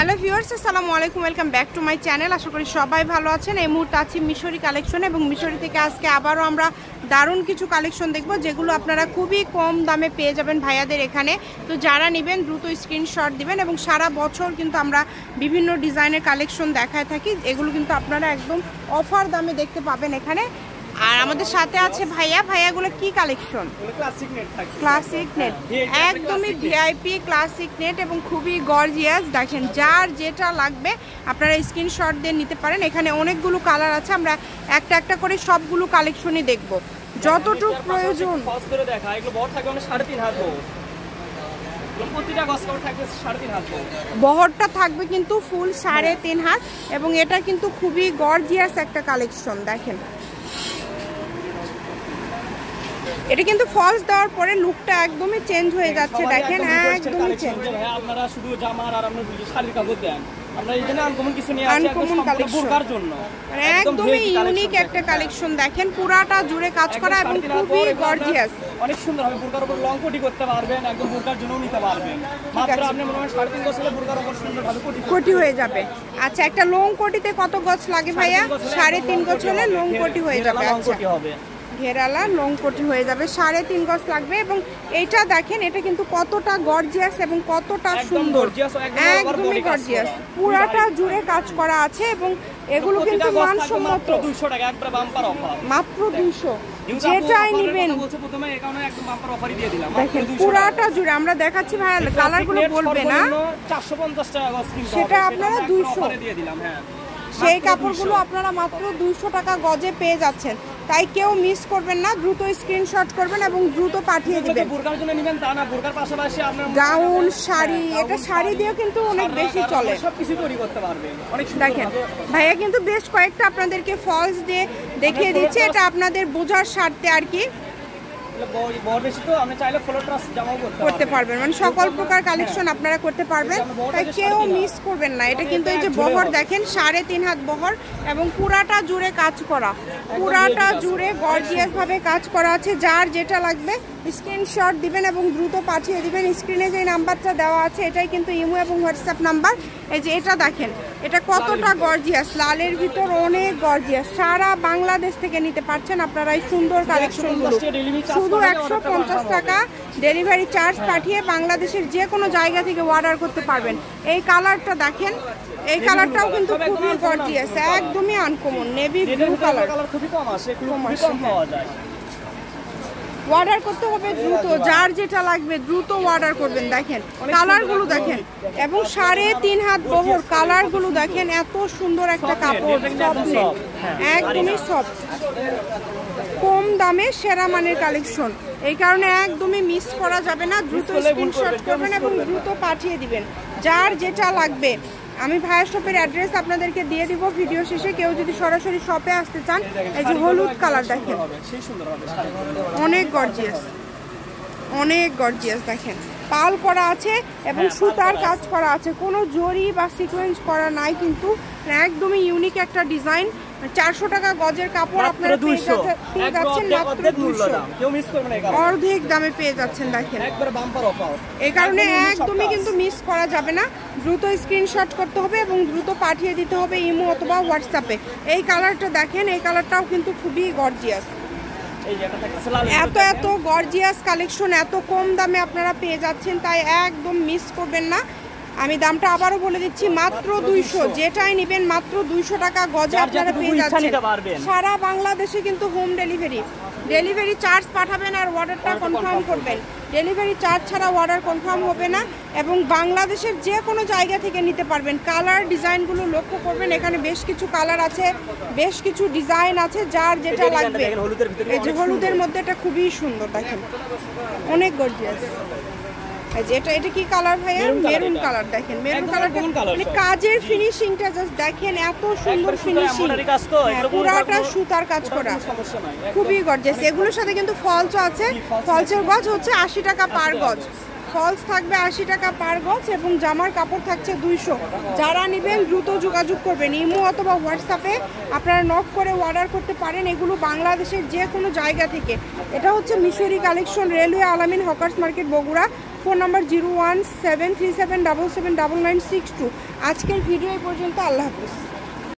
Hello viewers, আসসালামু আলাইকুম, welcome back to my channel. আশা করি সবাই ভালো আছেন। এই মুহূর্তে আছি মিশরি কালেকশন এবং মিশরি থেকে আজকে আবারও আমরা দারুণ কিছু কালেকশন দেখব, যেগুলো আপনারা খুবই কম দামে পেয়ে যাবেন ভাইয়াদের এখানে। তো যারা নেবেন দ্রুত স্ক্রিনশট দিবেন এবং সারা বছর কিন্তু আমরা বিভিন্ন ডিজাইনের কালেকশন দেখায় থাকি। এগুলো কিন্তু আপনারা একদম অফার দামে দেখতে পাবেন এখানে। আর আমাদের সাথে আছে ভাইয়া। ভাইয়াগুলো কি কালেকশন? ক্লাসিক নেট, একদমই ভিআইপি ক্লাসিক নেট এবং খুবই গর্জিয়াস। দেখেন, যার যেটা লাগবে আপনারা স্ক্রিনশট দিয়ে নিতে পারেন। এখানে অনেকগুলো কালার আছে, আমরা একটা একটা করে সবগুলো কালেকশনই দেখব যতটুকু প্রয়োজন। বহরটা থাকবে কিন্তু ফুল 3.5 হাত এবং এটা কিন্তু খুবই গর্জিয়াস একটা কালেকশন। দেখেন, এটা কিন্তু ফলস দেওয়ার পরে লুকটা একদমই চেঞ্জ হয়ে যাচ্ছে। দেখেন, একদমই চেঞ্জ। আপনারা শুধু জামা আর আপনারা শাড়ির কাপড় দেন, আমরা এখানে আনকমন কিছু নিয়ে আসি আনকমন কালেকশন জন্য। একদমই ইউনিক একটা কালেকশন। দেখেন, পুরাটা জুড়ে কাজ করা এবং খুবই গর্জিয়াস, অনেক সুন্দর হবে। বুরকার উপর লং কোটি করতে পারবেন, একদম বুরকার জন্য নিতে পারবেন। মাত্র আপনি মনে হয় 3.5 গজ হলে বুরকার উপর সুন্দরভাবে কোটি হয়ে যাবে। আচ্ছা, একটা লং কোটিতে কত গজ লাগে ভাইয়া? 3.5 গজ হলে লং কোটি হয়ে যাবে। আচ্ছা, ঘেরালা লং কোটি হয়ে যাবে, 3.5 গজ লাগবে। এবং এইটা দেখেন, এটা কিন্তু কতটা গর্জিয়াস এবং কতটা সুন্দর, একদমই গর্জিয়াস। পুরাটা জুড়ে কাজ করা আছে এবং এগুলো কিন্তু মানসম্মত। 200 টাকা একবার বাম্পার অফার, মাত্র 200। যেটাই নেবেন প্রথমে এখানে একদম বাম্পার অফারই দিয়ে দিলাম। দেখেন, পুরাটা জুড়ে আমরা দেখাচ্ছি ভাই, কালারগুলো বলবে না। 450 টাকা গজ, সেটা আপনারা 200 দিয়ে দিলাম। হ্যাঁ, সেই কাপড়গুলো আপনারা মাত্র 200 টাকা গজে পেয়ে যাচ্ছেন। তাই কেউ মিস করবেন না, দ্রুত স্ক্রিনশট করবেন এবং দ্রুত পাঠিয়ে দিবেন। বুরকার জন্য নেবেন তা না, বুরকার পাশাপাশি আপনারা গাউন, শাড়ি, এটা শাড়ি দিয়েও কিন্তু অনেক বেশি চলে, সবকিছু তৈরি করতে পারবেন। অনেক সুন্দর। দেখেন, ভাইয়া কিন্তু বেশ কয়েকটা আপনাদেরকে ফলস দিয়ে দেখিয়ে দিচ্ছে, এটা আপনাদের বোঝার স্বার্থে আর কি। করতে পারবেন, মানে সকল প্রকার কালেকশন আপনারা করতে পারবেন, তাই কেউ মিস করবেন না। এটা কিন্তু এই যে বহর দেখেন, 3.5 হাত বহর এবং পুরাটা জুড়ে কাজ করা, পুরাটা জুড়ে গর্জিয়াস ভাবে কাজ করা আছে। যার যেটা লাগবে স্ক্রিনশট দিবেন এবং দ্রুত পাঠিয়ে দিবেন। স্ক্রিনে যে নাম্বারটা দেওয়া আছে এটাই কিন্তু ইমো এবং হোয়াটসঅ্যাপ নাম্বার। এই যে এটা দেখেন, এটা কতটা গর্জিয়াস, লালের ভিতর অনেক গর্জিয়াস। সারা বাংলাদেশ থেকে নিতে পারছেন আপনারা এই সুন্দর কালেকশনগুলো। শুধু 150 টাকা ডেলিভারি চার্জ পাঠিয়ে বাংলাদেশের যে কোনো জায়গা থেকে অর্ডার করতে পারবেন। এই কালারটা দেখেন, এই কালারটাও কিন্তু খুবই গর্জিয়াস, একদমই আনকমন, নেভি ব্লু কালার। খুবই কম আসে, খুব কম পাওয়া যায়। অর্ডার করতে হবে দ্রুত, যার যেটা লাগবে দ্রুত অর্ডার করবেন। দেখেন, কালারগুলো দেখেন এবং 3.5 হাত বহর, কালারগুলো দেখেন, এত সুন্দর একটা কাপড়, একদমই সফট, কম দামে সেরা মানের কালেকশন। এই কারণে একদমই মিস করা যাবে না, দ্রুত স্ক্রিনশট করবেন এবং দ্রুত পাঠিয়ে দিবেন যার যেটা লাগবে। আমি ভাইয়া শপের অ্যাড্রেস আপনাদেরকে দিয়ে দিব ভিডিও শেষে। কেউ যদি সরাসরি শপে আসতে চান, এই যে হলুদ কালার দেখেন, অনেক গর্জিয়াস, অনেক গর্জিয়াস। দেখেন, পাল করা আছে এবং সুতার কাজ করা আছে, কোনো জরি বা সিকোয়েন্স করা নাই, কিন্তু একদমই ইউনিক একটা ডিজাইন। 400 টাকা গজের কাপড় আপনারা পেয়ে যাচ্ছেন মাত্র 200, অর্ধেক দামে পেয়ে যাচ্ছেন। দেখেন, এই কারণে একদমই কিন্তু মিস করা যাবে না, দ্রুত স্ক্রিনশট করতে হবে এবং দ্রুত পাঠিয়ে দিতে হবে ইমো অথবা হোয়াটসঅ্যাপে। এই কালারটা দেখেন, এই কালারটাও কিন্তু খুবই গর্জিয়াস। এত গর্জিয়াস কালেকশন এত কম দামে আপনারা পেয়ে যাচ্ছেন, তাই একদম মিস করবেন না। আমি দামটা আবারও বলে দিচ্ছি, মাত্র 200। যেটাই নেবেন মাত্র 200 টাকা গজে আপনারা পেয়ে যাচ্ছেন। সারা বাংলাদেশে কিন্তু হোম ডেলিভারি চার্জ পাঠাবেন আর অর্ডারটা কনফার্ম করবেন। ডেলিভারি চার্জ ছাড়া অর্ডার কনফার্ম হবে না এবং বাংলাদেশের যে কোনো জায়গা থেকে নিতে পারবেন। কালার ডিজাইনগুলো লক্ষ্য করবেন, এখানে বেশ কিছু কালার আছে, বেশ কিছু ডিজাইন আছে, যার যেটা লাগবে। এই যে হলুদের মধ্যে এটা খুবই সুন্দর, দেখেন, অনেক গর্জিয়াস। এটা কি কালার ভাইয়া? Maroon colour. দেখেন, মেরুন কালারটা মানে কাজের ফিনিশিংটা জাস্ট দেখেন, এত সুন্দর ফিনিশিং, পুরাটা সুতার কাজ করা, খুবই গর্জিয়াস। এগুলোর সাথে কিন্তু ফলসও আছে, ফলসের গজ হচ্ছে 80 টাকা পার গজ, ফলস থাকবে 80 টাকা পার গজ এবং জামার কাপড় থাকছে 200। যারা নেবেন দ্রুত যোগাযোগ করবেন, ইমো অথবা হোয়াটসঅ্যাপে আপনারা নক করে অর্ডার করতে পারেন। এগুলো বাংলাদেশের যে কোনো জায়গা থেকে। এটা হচ্ছে মিশরি কালেকশন, রেলওয়ে আলামিন hawkers market Bogura. Phone number 01737779962। আজকের ভিডিও এই পর্যন্ত। আল্লাহ হাফিজ।